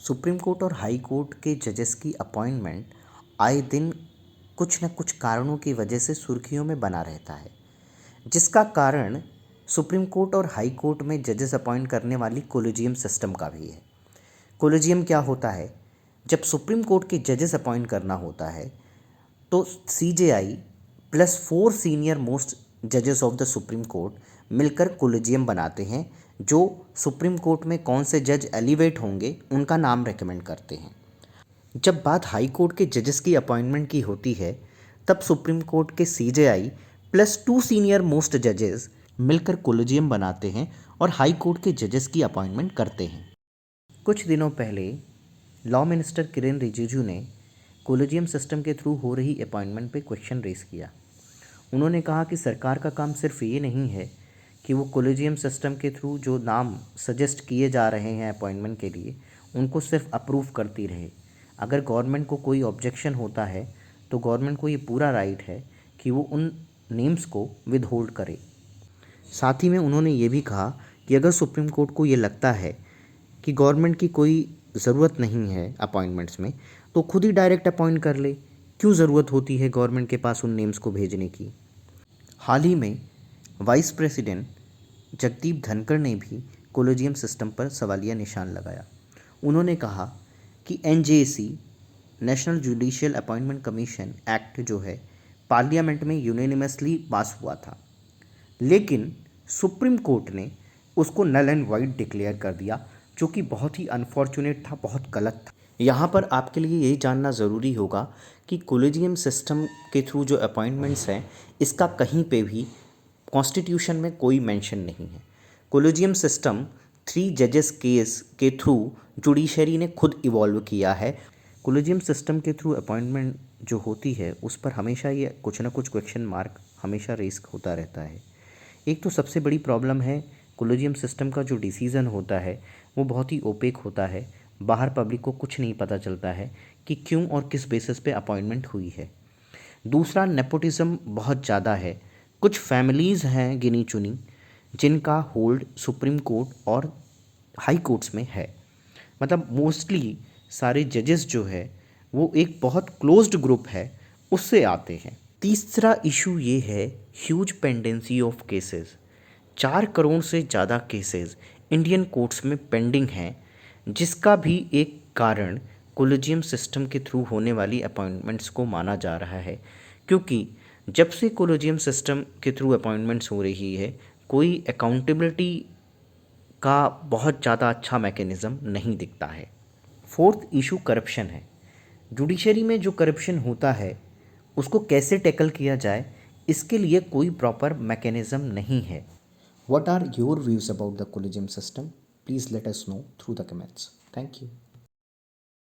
Supreme court और high court के जजेस की अपॉइंटमेंट आए दिन कुछ न कुछ कारणों की वजह से सुर्खियों में बना रहता है, जिसका कारण सुप्रीम कोर्ट और हाई कोर्ट में जजेस अपॉइंट करने वाली कोलिजियम सिस्टम का भी है। कोलिजियम क्या होता है? जब सुप्रीम कोर्ट के जजेस अपॉइंट करना होता है तो सीजेआई प्लस 4 सीनियर मोस्ट जजेस ऑफ द सुप्रीम कोर्ट मिलकर कोलिजियम बनाते हैं, जो सुप्रीम कोर्ट में कौन से जज एलिवेट होंगे उनका नाम रेकमेंड करते हैं। जब बात हाई कोर्ट के जजेस की अपॉइंटमेंट की होती है, तब सुप्रीम कोर्ट के सीजेआई प्लस 2 सीनियर मोस्ट जजेस मिलकर कोलिजियम बनाते हैं और हाई कोर्ट के जजेस की अपॉइंटमेंट करते हैं। कुछ दिनों पहले लॉ मिनिस्टर किरेन रिजिजू ने कोलिजियम सिस्टम के थ्रू हो रही अपॉइंटमेंट पे क्वेश्चन रेस किया। उन्होंने कहा कि सरकार का काम सिर्फ ये नहीं है कि वो कोलिजियम सिस्टम के थ्रू जो नाम सजेस्ट किए जा रहे हैं अपॉइंटमेंट के लिए उनको सिर्फ अप्रूव करती रहे। अगर गवर्नमेंट को कोई ऑब्जेक्शन होता है तो गवर्नमेंट को ये पूरा राइट है कि वो उन नेम्स को विदहोल्ड करे। साथ ही में उन्होंने ये भी कहा कि अगर सुप्रीम कोर्ट को ये लगता है कि गवर्नमेंट की कोई ज़रूरत नहीं है अपॉइंटमेंट्स में, तो खुद ही डायरेक्ट अपॉइंट कर ले। क्यों ज़रूरत होती है गवर्नमेंट के पास उन नेम्स को भेजने की? हाल ही में वाइस प्रेसिडेंट जगदीप धनखड़ ने भी कोलिजियम सिस्टम पर सवालिया निशान लगाया। उन्होंने कहा कि NJC national judicial appointment commission act जो है पार्लियामेंट में यूनानिमसली पास हुआ था, लेकिन सुप्रीम कोर्ट ने उसको नल एंड वाइड डिक्लेयर कर दिया, जो कि बहुत ही अनफॉर्चुनेट था, बहुत गलत था। यहाँ पर आपके लिए यही जानना ज़रूरी होगा कि कोलिजियम सिस्टम के थ्रू जो अपॉइंटमेंट्स हैं, इसका कहीं पे भी कॉन्स्टिट्यूशन में कोई मेंशन नहीं है। कोलिजियम सिस्टम 3 जजेस केस के थ्रू जुडिशरी ने खुद इवॉल्व किया है। कोलिजियम सिस्टम के थ्रू अपॉइंटमेंट जो होती है उस पर हमेशा ये कुछ ना कुछ क्वेश्चन मार्क हमेशा रेस होता रहता है। एक तो सबसे बड़ी प्रॉब्लम है, कोलिजियम सिस्टम का जो डिसीज़न होता है वो बहुत ही ओपेक होता है। बाहर पब्लिक को कुछ नहीं पता चलता है कि क्यों और किस बेसिस पे अपॉइंटमेंट हुई है। दूसरा, नेपोटिज्म बहुत ज़्यादा है। कुछ फैमिलीज़ हैं गिनी चुनी जिनका होल्ड सुप्रीम कोर्ट और हाई कोर्ट्स में है। मतलब मोस्टली सारे जजेस जो है वो एक बहुत क्लोज्ड ग्रुप है, उससे आते हैं। तीसरा इशू ये है huge pendency of cases. 4 crore से ज़्यादा केसेस इंडियन कोर्ट्स में पेंडिंग हैं, जिसका भी एक कारण कोलिजियम सिस्टम के थ्रू होने वाली अपॉइंटमेंट्स को माना जा रहा है। क्योंकि जब से कोलिजियम सिस्टम के थ्रू अपॉइंटमेंट्स हो रही है, कोई अकाउंटेबिलिटी का बहुत ज़्यादा अच्छा मैकेनिज़्म नहीं दिखता है। फोर्थ इशू करप्शन है। जुडिशरी में जो करप्शन होता है उसको कैसे टैकल किया जाए, इसके लिए कोई प्रॉपर मैकेनिज़्म नहीं है। What are your views about the collegium system? Please let us know through the comments. Thank you.